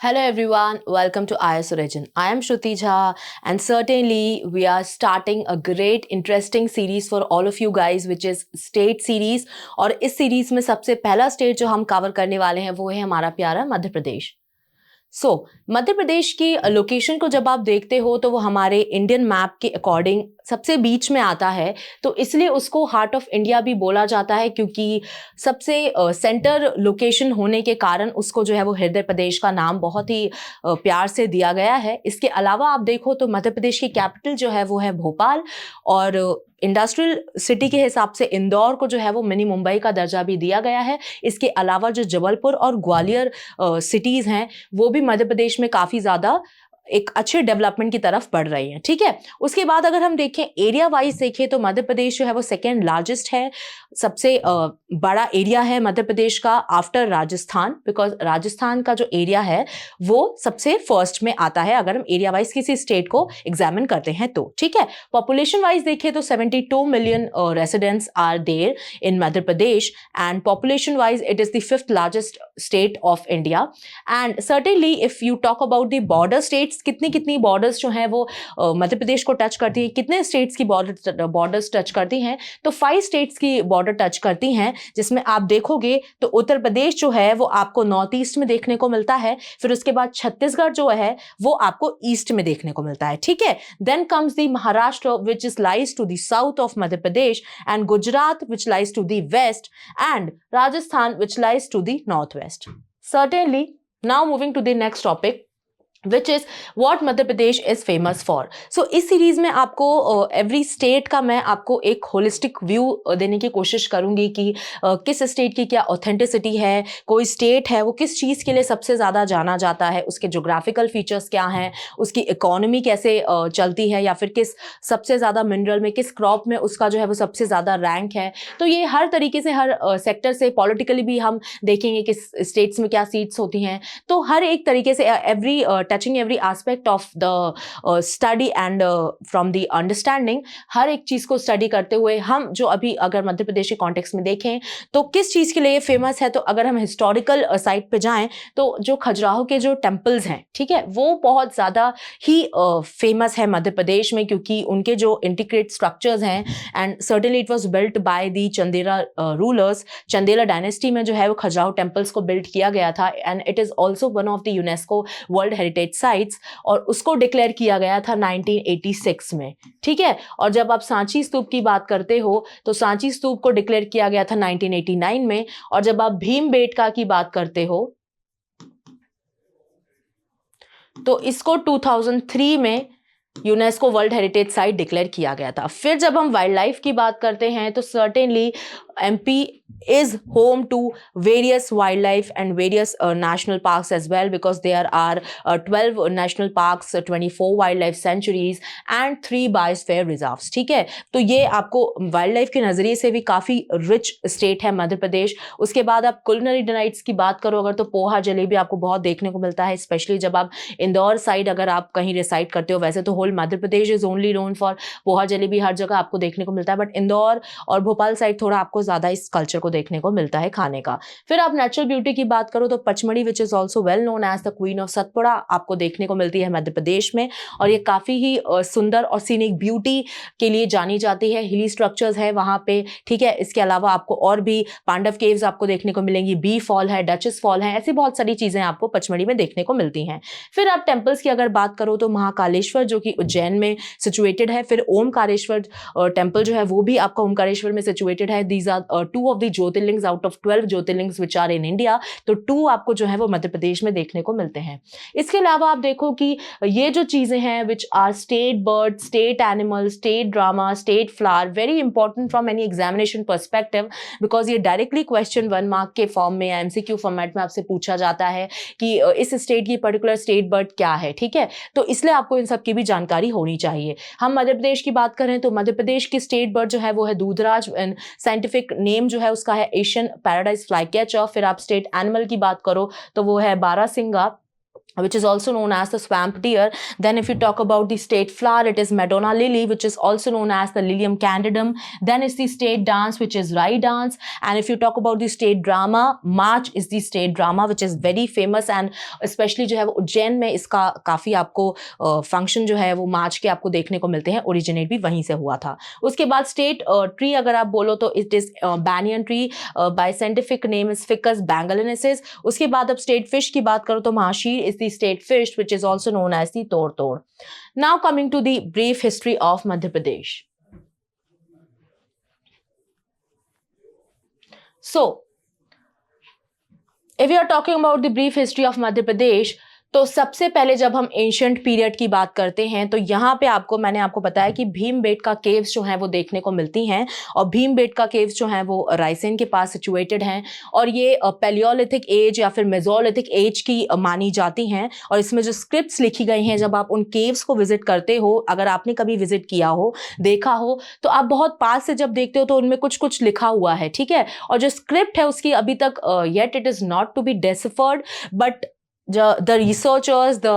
Hello everyone, welcome to IS Origin. I am Shruti Jha and certainly we are starting a great interesting series for all of you guys which is state series और इस series में सबसे पहला state जो हम cover करने वाले हैं वो है हमारा प्यारा मध्य प्रदेश। मध्य प्रदेश की लोकेशन को जब आप देखते हो तो वो हमारे इंडियन मैप के अकॉर्डिंग सबसे बीच में आता है, तो इसलिए उसको हार्ट ऑफ इंडिया भी बोला जाता है क्योंकि सबसे सेंटर लोकेशन होने के कारण उसको जो है वो हृदय प्रदेश का नाम बहुत ही प्यार से दिया गया है। इसके अलावा आप देखो तो मध्य प्रदेश की कैपिटल जो है वो है भोपाल और इंडस्ट्रियल सिटी के हिसाब से इंदौर को जो है वो मिनी मुंबई का दर्जा भी दिया गया है। इसके अलावा जो जबलपुर और ग्वालियर सिटीज़ हैं वो भी मध्य प्रदेश में काफ़ी ज़्यादा एक अच्छे डेवलपमेंट की तरफ बढ़ रही हैं। ठीक है, उसके बाद अगर हम देखें एरिया वाइज देखें तो मध्य प्रदेश जो है वो सेकेंड लार्जेस्ट है, सबसे बड़ा एरिया है मध्य प्रदेश का आफ्टर राजस्थान, बिकॉज राजस्थान का जो एरिया है वो सबसे फर्स्ट में आता है अगर हम एरिया वाइज किसी स्टेट को एग्जामिन करते हैं तो। ठीक है, पॉपुलेशन वाइज देखें तो 72 million residents are there in Madhya Pradesh and population wise it is the fifth largest state of India. And certainly if you talk about the border states, कितनी बॉर्डर्स जो हैं वो मध्य प्रदेश को टच करती है, कितने स्टेट्स की बॉर्डर्स टच करती हैं, तो 5 स्टेट्स की बॉर्डर टच करती हैं, जिसमें आप देखोगे तो उत्तर प्रदेश जो है वो आपको नॉर्थ ईस्ट में देखने को मिलता है, फिर उसके बाद छत्तीसगढ़ जो है वो आपको ईस्ट में देखने को मिलता है। ठीक है, then comes the Maharashtra which is lies to the south of Madhya Pradesh and Gujarat which lies to the west and Rajasthan which lies to the north west. Certainly, now moving to the next topic, which is what Madhya Pradesh is famous for. So इस series में आपको every state का मैं आपको एक holistic view देने की कोशिश करूंगी कि किस स्टेट की क्या ऑथेंटिसिटी है, कोई स्टेट है वो किस चीज़ के लिए सबसे ज़्यादा जाना जाता है, उसके जोग्राफिकल फीचर्स क्या हैं, उसकी इकोनॉमी कैसे चलती है, या फिर किस सबसे ज़्यादा मिनरल में किस क्रॉप में उसका जो है वो सबसे ज़्यादा रैंक है। तो ये हर तरीके से हर सेक्टर से पॉलिटिकली भी हम देखेंगे कि स्टेट्स में क्या सीट्स होती हैं, तो हर एक तरीके से every touching every aspect of the study and from the understanding, हर एक चीज़ को स्टडी करते हुए हम जो अभी अगर मध्य प्रदेश के कॉन्टेक्स्ट में देखें तो किस चीज़ के लिए फेमस है, तो अगर हम हिस्टोरिकल साइट पे जाएं तो जो खजुराहो के जो टेम्पल्स हैं, ठीक है, वो बहुत ज़्यादा ही फेमस है मध्य प्रदेश में क्योंकि उनके जो इंटीग्रेट स्ट्रक्चर्स हैं and certainly it was built by the Chandela rulers. Chandela dynasty में जो है वो खजुराहो टेम्पल्स को बिल्ड किया गया था and it is also one of the UNESCO world heritage sites और उसको डिक्लेयर किया गया था 1986 में। ठीक है, और जब आप सांची स्तूप की बात करते हो तो सांची स्तूप को डिक्लेयर किया गया था 1989 में, और जब आप भीमबेटका की बात करते हो तो इसको 2003 में UNESCO world heritage site declare किया गया था। फिर जब हम वाइल्ड लाइफ की बात करते हैं तो certainly MP is home to various wildlife and various national parks as well, because there are 12 national parks, 24 wildlife sanctuaries and 3 biosphere reserves। ठीक है, तो ये आपको वाइल्ड लाइफ के नज़रिए से भी काफ़ी रिच स्टेट है मध्य प्रदेश। उसके बाद आप कुलिनरी डिलाइट्स की बात करो अगर, तो पोहा जलेबी आपको बहुत देखने को मिलता है, स्पेशली जब आप इंदौर साइड अगर आप कहीं रिसाइड करते हो। वैसे तो whole Madhya Pradesh is only known for poha jalebi, हर जगह आपको देखने को मिलता है, बट इंदौर और भोपाल साइड थोड़ा आपको ज़्यादा इस कल्चर को देखने को मिलता है खाने का। फिर आप नेचुरल ब्यूटी की बात करो तो Pachmarhi which is also well known as the queen of Satpura आपको देखने को मिलती है मध्य प्रदेश में, और ये काफ़ी ही सुंदर और सीनिक ब्यूटी के लिए जानी जाती है। हिली स्ट्रक्चर्स है वहाँ पे। ठीक है, इसके अलावा आपको और भी पांडव केव्स आपको देखने को मिलेंगी, बी फॉल है, डचेस फॉल है, ऐसी बहुत सारी चीज़ें आपको पचमढ़ी में देखने को मिलती हैं। फिर आप टेम्पल्स की अगर बात करो तो महाकालेश्वर जो कि उज्जैन में सिचुएटेड है, फिर ओमकारेश्वर टेम्पल जो है वो भी आपका ओमकारेश्वर में सिचुएटेड है। These are 2 of the jyotirlingas out of 12 jyotirlingas which are in India, तो 2 आपको जो है वो मध्य प्रदेश में देखने को मिलते हैं। इसके अलावा आप देखो कि ये जो चीज़ें हैं which are state bird, state animal, state drama, state flower, very important from any examination perspective, because ये डायरेक्टली क्वेश्चन 1 मार्क के फॉर्म में या MCQ फॉर्मेट में आपसे पूछा जाता है कि इस स्टेट की पर्टिकुलर स्टेट बर्ड क्या है। ठीक है, तो इसलिए आपको इन सब की भी जानकारी होनी चाहिए। हम मध्य प्रदेश की बात करें तो मध्य प्रदेश की स्टेट बर्ड जो है वो है दूधराज एंड साइंटिफिक नेम जो है उसका है एशियन पैराडाइज फ्लाई कैचर। फिर आप स्टेट एनिमल की बात करो तो वो है बारहसिंगा, which is also known as the swamp deer. Then if you talk about the state flower, it is Madonna lily, which is also known as the Lilium candidum. Then is the state dance, which is Rai dance. And if you talk about the state drama, March is the state drama, which is very famous, and especially जो है वो उज्जैन में इसका काफ़ी आपको function जो है वो मार्च के आपको देखने को मिलते हैं, ओरिजिनेट भी वहीं से हुआ था. उसके बाद स्टेट ट्री अगर आप बोलो तो it is banyan tree, by scientific name is ficus benghalensis. उसके बाद अब स्टेट फिश की बात करो तो mahseer is the state fish, which is also known as the tor. Now coming to the brief history of Madhya Pradesh. So if we are talking about the brief history of Madhya Pradesh, तो सबसे पहले जब हम ancient period की बात करते हैं तो यहाँ पे मैंने आपको बताया कि भीमबेटका केव्स जो हैं वो देखने को मिलती हैं, और भीमबेटका केव्स जो हैं वो रायसेन के पास सिचुएटेड हैं, और ये पैलियोलिथिक एज या फिर मेसोलिथिक एज की मानी जाती हैं. और इसमें जो स्क्रिप्ट्स लिखी गई हैं, जब आप उन केव्स को विजिट करते हो, अगर आपने कभी विजिट किया हो, देखा हो, तो आप बहुत पास से जब देखते हो तो उनमें कुछ कुछ लिखा हुआ है, ठीक है. और जो स्क्रिप्ट है उसकी अभी तक yet it is not to be deciphered, but the researchers, the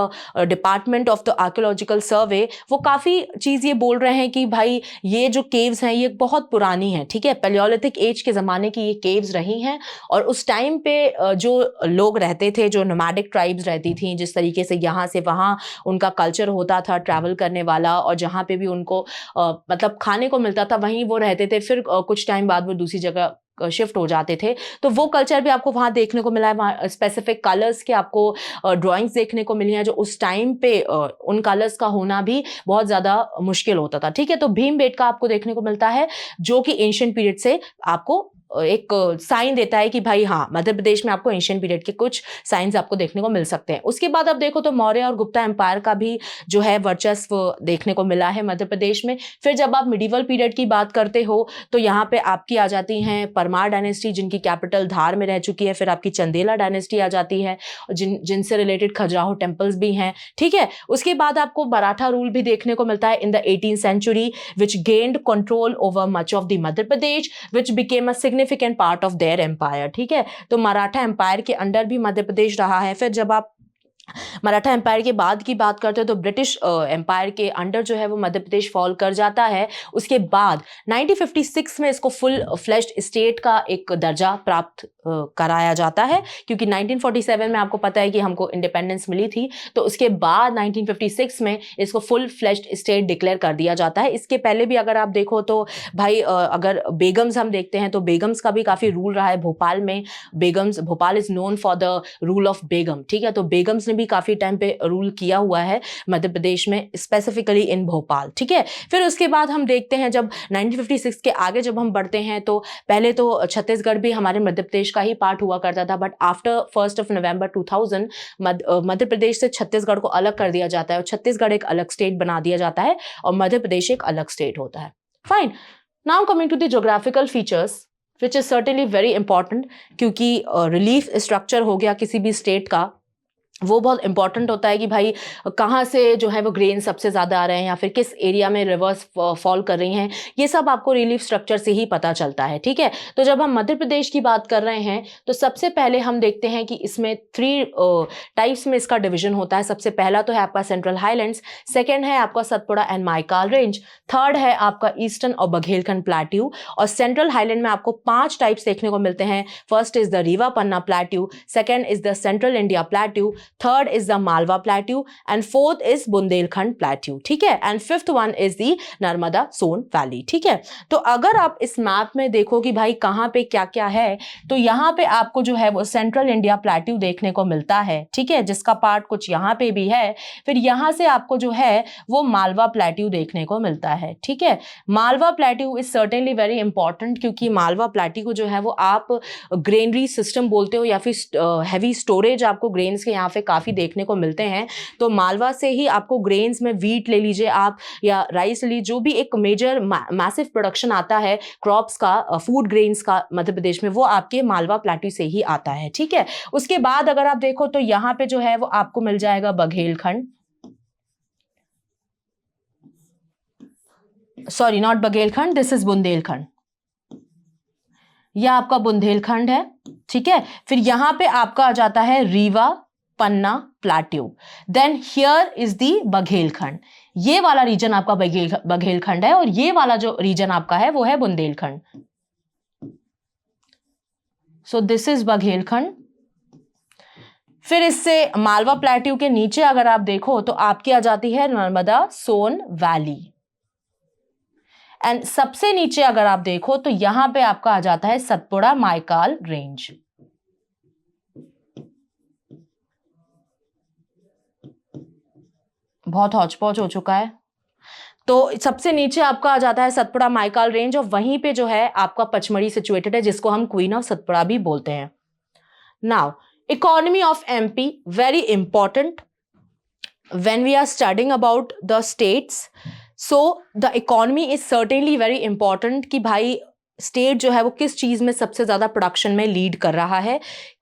department of the archaeological survey, वो काफ़ी चीज़ ये बोल रहे हैं कि भाई ये जो केव्स हैं ये बहुत पुरानी हैं, ठीक है. पैलियोलिथिक एज के ज़माने की ये केव्स रही हैं, और उस टाइम पे जो लोग रहते थे, जो नोमैडिक ट्राइब्स रहती थी, जिस तरीके से यहाँ से वहाँ उनका कल्चर होता था ट्रैवल करने वाला, और जहाँ पे भी उनको मतलब खाने को मिलता था वहीं वो रहते थे, फिर कुछ टाइम बाद वो दूसरी जगह शिफ्ट हो जाते थे. तो वो कल्चर भी आपको वहाँ देखने को मिला है. वहाँ स्पेसिफिक कलर्स के आपको ड्राइंग्स देखने को मिली हैं, जो उस टाइम पे उन कलर्स का होना भी बहुत ज़्यादा मुश्किल होता था, ठीक है. तो भीमबेटका आपको देखने को मिलता है, जो कि एंशिएंट पीरियड से आपको एक साइन देता है कि भाई हाँ, मध्य प्रदेश में आपको एंशिएंट पीरियड के कुछ साइंस आपको देखने को मिल सकते हैं. उसके बाद आप देखो तो मौर्य और गुप्ता एम्पायर का भी जो है वर्चस्व देखने को मिला है मध्य प्रदेश में. फिर जब आप मिडिवल पीरियड की बात करते हो तो यहाँ पे आपकी आ जाती हैं परमार डायनेस्टी, जिनकी कैपिटल धार में रह चुकी है. फिर आपकी चंदेला डायनेस्टी आ जाती है, जिनसे रिलेटेड खजुराहो टेम्पल्स भी हैं, ठीक है. उसके बाद आपको मराठा रूल भी देखने को मिलता है in the 18th century, which gained control over much of the Madhya Pradesh, which became a significant part of their empire, ठीक है. तो मराठा एम्पायर के अंडर भी मध्य प्रदेश रहा है. फिर जब आप मराठा एम्पायर के बाद की बात करते हैं तो ब्रिटिश एम्पायर के अंडर जो है वो मध्य प्रदेश फॉल कर जाता है. उसके बाद 1956 में इसको फुल फ्लेश्ड स्टेट का एक दर्जा प्राप्त कराया जाता है, क्योंकि 1947 में आपको पता है कि हमको इंडिपेंडेंस मिली थी. तो उसके बाद 1956 में इसको फुल फ्लेश्ड स्टेट डिक्लेयर कर दिया जाता है. इसके पहले भी अगर आप देखो तो भाई अगर बेगम्स हम देखते हैं तो बेगम्स का भी काफ़ी रूल रहा है भोपाल में. Begums, Bhopal is known for the rule of begum, ठीक है. तो बेगम्स भी काफ़ी टाइम पे रूल किया हुआ है मध्य प्रदेश में, स्पेसिफिकली इन भोपाल, ठीक है. फिर उसके बाद हम देखते हैं जब 1956 के आगे जब हम बढ़ते हैं तो पहले तो छत्तीसगढ़ भी हमारे मध्य प्रदेश का ही पार्ट हुआ करता था, बट आफ्टर 1 नवंबर 2000 मध्य प्रदेश से छत्तीसगढ़ को अलग कर दिया जाता है, और छत्तीसगढ़ एक अलग स्टेट बना दिया जाता है, और मध्य प्रदेश एक अलग स्टेट होता है. Fine. Now coming to the geographical features which is certainly very important, क्योंकि रिलीफ स्ट्रक्चर हो गया किसी भी स्टेट का, वो बहुत इंपॉर्टेंट होता है कि भाई कहाँ से जो है वो ग्रेन सबसे ज़्यादा आ रहे हैं, या फिर किस एरिया में रिवर्स फॉल कर रही हैं. ये सब आपको रिलीफ स्ट्रक्चर से ही पता चलता है, ठीक है. तो जब हम मध्य प्रदेश की बात कर रहे हैं तो सबसे पहले हम देखते हैं कि इसमें 3 टाइप्स में इसका डिवीजन होता है. सबसे पहला तो है आपका सेंट्रल हाईलैंड्स, सेकेंड है आपका Satpura and Maikal range, third है आपका ईस्टर्न और बघेलखंड प्लेट्यू. और सेंट्रल हाईलैंड में आपको 5 टाइप्स देखने को मिलते हैं. First is the Rewa Panna plateau, second is the central India plateau, third is the Malwa plateau, and fourth is Bundelkhand plateau, ठीक है. And fifth one is the Narmada Son valley, ठीक है. तो अगर आप इस मैप में देखो कि भाई कहाँ पे क्या क्या है, तो यहाँ पे आपको जो है वो सेंट्रल इंडिया प्लेट्यू देखने को मिलता है, ठीक है, जिसका पार्ट कुछ यहाँ पे भी है. फिर यहाँ से आपको जो है वो मालवा प्लेट्यू देखने को मिलता है, ठीक है. Malwa plateau is certainly very important, क्योंकि मालवा प्लेट्यू को जो है वो आप ग्रेनरी सिस्टम बोलते हो, या फिर हैवी स्टोरेज आपको ग्रेन्स के यहाँ पे काफ़ी देखने को मिलते हैं. तो मालवा से ही आपको ग्रेन्स में वीट ले लीजिए आप, या राइस ले लीजिए, जो भी एक मेजर मैसिव प्रोडक्शन आता है क्रॉप्स का, फूड ग्रेन्स का मध्य प्रदेश में, वो आपके मालवा प्लेट्यू से ही आता है, ठीक है. उसके बाद अगर आप देखो तो यहाँ पे जो है वो आपको मिल जाएगा Baghelkhand, sorry not Baghelkhand, this is Bundelkhand, यह आपका बुंदेलखंड है, ठीक है. फिर यहाँ पे आपका आ जाता है Rewa Panna plateau, then here is the Baghelkhand. ये वाला रीजन आपका बघेलखंड है और ये वाला जो रीजन आपका है वो है Bundelkhand. So this is Baghelkhand. फिर इससे मालवा प्लेट्यू के नीचे अगर आप देखो तो आपकी आ जाती है नर्मदा सोन वैली, एंड सबसे नीचे अगर आप देखो तो यहां पे आपका आ जाता है सतपुड़ा माइकाल रेंज। बहुत हौच-पौच हो चुका है। तो सबसे नीचे आपका आ जाता है सतपुड़ा माइकाल रेंज और वहीं पे जो है आपका पचमढ़ी सिचुएटेड है, जिसको हम क्वीन ऑफ सतपुड़ा भी बोलते हैं। Now economy of MP, very important when we are studying about the states. So the economy is certainly very important कि भाई स्टेट जो है वो किस चीज में सबसे ज्यादा प्रोडक्शन में लीड कर रहा है,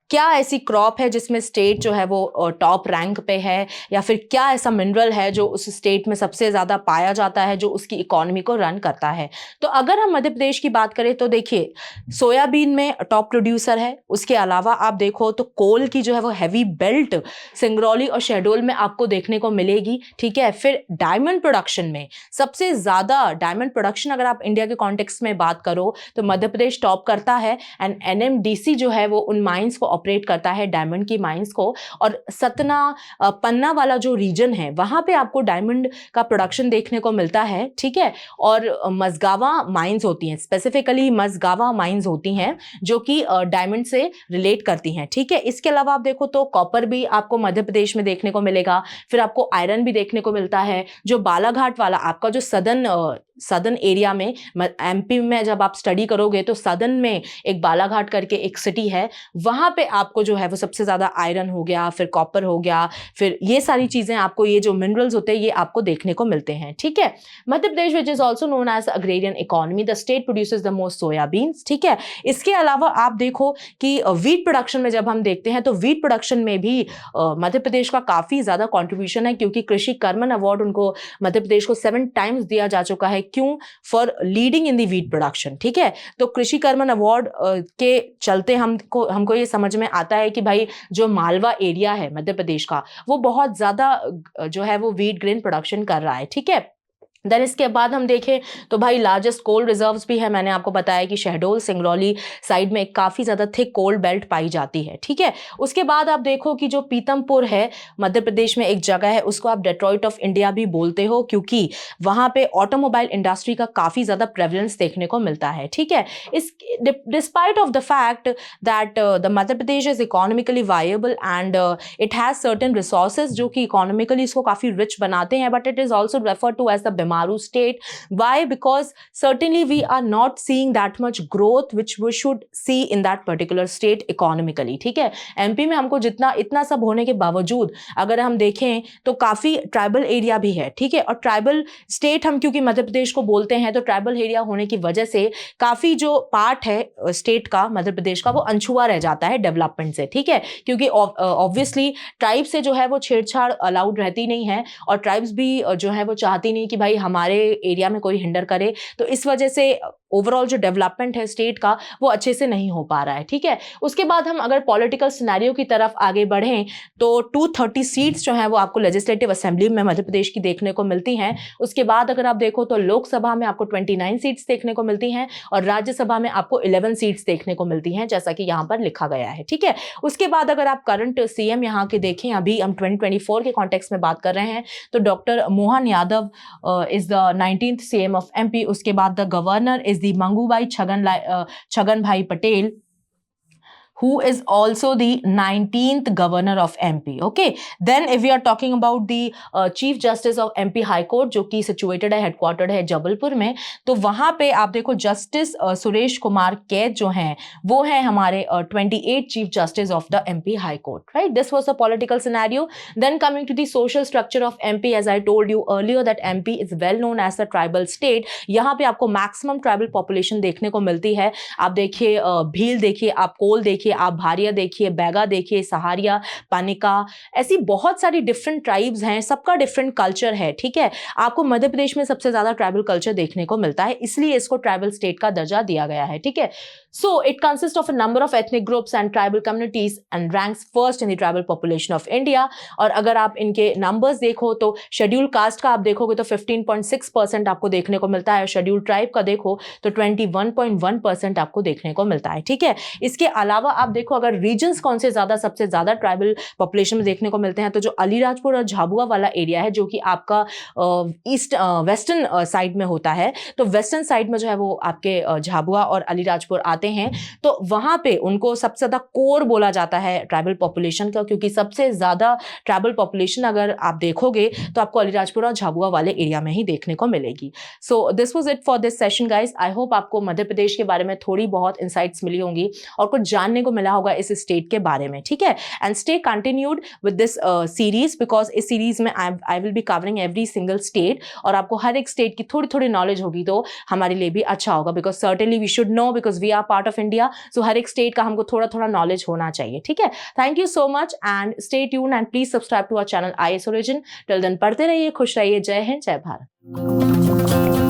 क्या ऐसी क्रॉप है जिसमें स्टेट जो है वो टॉप रैंक पे है, या फिर क्या ऐसा मिनरल है जो उस स्टेट में सबसे ज़्यादा पाया जाता है जो उसकी इकोनॉमी को रन करता है। तो अगर हम मध्य प्रदेश की बात करें तो देखिए सोयाबीन में टॉप प्रोड्यूसर है, उसके अलावा आप देखो तो कोल की जो है वो हैवी बेल्ट सिंगरौली और शहडोल में आपको देखने को मिलेगी, ठीक है। फिर डायमंड प्रोडक्शन में सबसे ज़्यादा डायमंड प्रोडक्शन अगर आप इंडिया के कॉन्टेक्स्ट में बात करो तो मध्य प्रदेश टॉप करता है, एंड एनएमडीसी जो है वो उन माइंस को ऑपरेट करता है, डायमंड की माइंस को। और सतना पन्ना वाला जो रीजन है वहां पे आपको डायमंड का प्रोडक्शन देखने को मिलता है, ठीक है। और मझगावा माइंस होती हैं, स्पेसिफिकली मझगावा माइंस होती हैं जो कि डायमंड से रिलेट करती हैं, ठीक है। इसके अलावा आप देखो तो कॉपर भी आपको मध्य प्रदेश में देखने को मिलेगा, फिर आपको आयरन भी देखने को मिलता है। जो बालाघाट वाला आपका जो सदर्न एरिया में एमपी में जब आप स्टडी करोगे तो सदर्न में एक बालाघाट करके एक सिटी है, वहां पे आपको जो है वो सबसे ज्यादा आयरन हो गया, फिर कॉपर हो गया, फिर ये सारी चीजें आपको, ये जो मिनरल्स होते हैं ये आपको देखने को मिलते हैं, ठीक है। Madhya Pradesh which is also known as agrarian economy, the state produces the most soybeans, ठीक है। इसके अलावा आप देखो कि वीट प्रोडक्शन में जब हम देखते हैं तो वीट प्रोडक्शन में भी मध्य प्रदेश का काफी ज्यादा कॉन्ट्रीब्यूशन है, क्योंकि कृषि कर्मन अवार्ड उनको मध्य प्रदेश को 7 टाइम्स दिया जा चुका है। क्यों? For leading in the wheat production, ठीक है। तो कृषि कर्मन अवार्ड के चलते हमको ये समझ में आता है कि भाई जो मालवा एरिया है मध्य प्रदेश का वो बहुत ज्यादा जो है वो वीट ग्रेन प्रोडक्शन कर रहा है, ठीक है। देन इसके बाद हम देखें तो भाई लार्जेस्ट कोल रिजर्व्स भी है, मैंने आपको बताया कि शहडोल सिंगरौली साइड में काफ़ी ज़्यादा थिक कोल बेल्ट पाई जाती है, ठीक है। उसके बाद आप देखो कि जो पीतमपुर है मध्य प्रदेश में एक जगह है, उसको आप डेट्रॉइट ऑफ इंडिया भी बोलते हो, क्योंकि वहाँ पे ऑटोमोबाइल इंडस्ट्री का काफ़ी ज़्यादा प्रेवलेंस देखने को मिलता है, ठीक है। इस despite of the fact that the Madhya Pradesh is economically viable and it has certain resources जो कि इकोनॉमिकली इसको काफ़ी रिच बनाते हैं, but it is also refer to as the Maru state. Why? Because certainly we are not seeing that much growth which we should see in that particular state economically, ठीक है। MP में हमको इतना सब होने के बावजूद अगर हम देखें तो काफ़ी ट्राइबल एरिया भी है, ठीक है। और ट्राइबल स्टेट हम क्योंकि मध्य प्रदेश को बोलते हैं तो ट्राइबल एरिया होने की वजह से काफ़ी जो पार्ट है स्टेट का मध्य प्रदेश का वो अनछुआ रह जाता है डेवलपमेंट से, ठीक है। क्योंकि ऑब्वियसली ट्राइब से जो है वो छेड़छाड़ अलाउड रहती नहीं है, और ट्राइब्स भी जो है वो चाहती नहीं कि भाई हमारे एरिया में कोई हिंडर करे, तो इस वजह से ओवरऑल जो डेवलपमेंट है स्टेट का वो अच्छे से नहीं हो पा रहा है, ठीक है। उसके बाद हम अगर पॉलिटिकल सिनेरियो की तरफ आगे बढ़ें तो 230 सीट्स जो हैं वो आपको लेजिस्लेटिव असेंबली में मध्य प्रदेश की देखने को मिलती हैं। उसके बाद अगर आप देखो तो लोकसभा में आपको 29 सीट्स देखने को मिलती हैं और राज्यसभा में आपको 11 सीट्स देखने को मिलती हैं, जैसा कि यहाँ पर लिखा गया है, ठीक है। उसके बाद अगर आप करंट सीएम यहाँ के देखें, अभी हम 2024 के कॉन्टेक्स्ट में बात कर रहे हैं, तो doctor Mohan Yadav is the 19th CM of MP. उसके बाद the governor is the Mangubai Chhagan Bhai Patel, who is also the 19th governor of MP. Okay, then if we are talking about the chief justice of MP High Court जो कि situated है, headquartered है जबलपुर में, तो वहाँ पे आप देखो जस्टिस सुरेश कुमार कैद जो हैं वो हैं हमारे 28 chief justice of the MP High Court, right? This was a political scenario. Then coming to the social structure of MP, as I told you earlier that MP is well known as the tribal state. यहाँ पे आपको maximum tribal population देखने को मिलती है। आप देखिए भील देखिए, आप कोल देखिए, आप भारिया देखिए, बैगा देखिए, सहारिया, पानिका, ऐसी बहुत सारी डिफरेंट ट्राइब्स हैं, सबका डिफरेंट कल्चर है, ठीक है। आपको मध्य प्रदेश में सबसे ज्यादा ट्राइबल कल्चर देखने को मिलता है, इसलिए इसको ट्राइबल स्टेट का दर्जा दिया गया है, ठीक है। So it consists of a number of ethnic groups and tribal communities and ranks first in the tribal population of India. और अगर आप इनके नंबर्स देखो तो शेड्यूल कास्ट का आप देखोगे तो 15.6% आपको देखने को मिलता है, शेड्यूल ट्राइब का देखो तो 21.1% आपको देखने को मिलता है, ठीक है। इसके अलावा आप देखो अगर रीजन्स कौन से सबसे ज्यादा ट्राइबल पॉपुलेशन में देखने को मिलते हैं, तो जो अलीराजपुर और झाबुआ वाला एरिया है, जो कि आपका ईस्ट वेस्टर्न साइड में होता है, तो वेस्टर्न साइड में जो है वो आपके झाबुआ और अलीराजपुर आते हैं, तो वहां पे उनको सबसे ज्यादा कोर बोला जाता है ट्राइबल पॉपुलेशन का, क्योंकि सबसे ज्यादा ट्राइबल पॉपुलेशन अगर आप देखोगे तो आपको अलीराजपुर और झाबुआ वाले एरिया में ही देखने को मिलेगी। So this was it for this session guys. I hope आपको मध्य प्रदेश के बारे में थोड़ी बहुत इंसाइट्स मिली होंगी और कुछ जानने को मिला होगा इस स्टेट के बारे में, ठीक है। And stay continued with this series, because इस सीरीज में I will be covering every single state, और आपको हर एक स्टेट की थोड़ी थोड़ी नॉलेज होगी तो हमारे लिए भी अच्छा होगा, because certainly we should know, because we are part of India, so हर एक स्टेट का हमको थोड़ा थोड़ा नॉलेज होना चाहिए, ठीक है। Thank you so much and stay tune and please subscribe to our channel IAS origin. Till then पढ़ते रहिए, खुश रहिए। जय हिंद, जय भारत।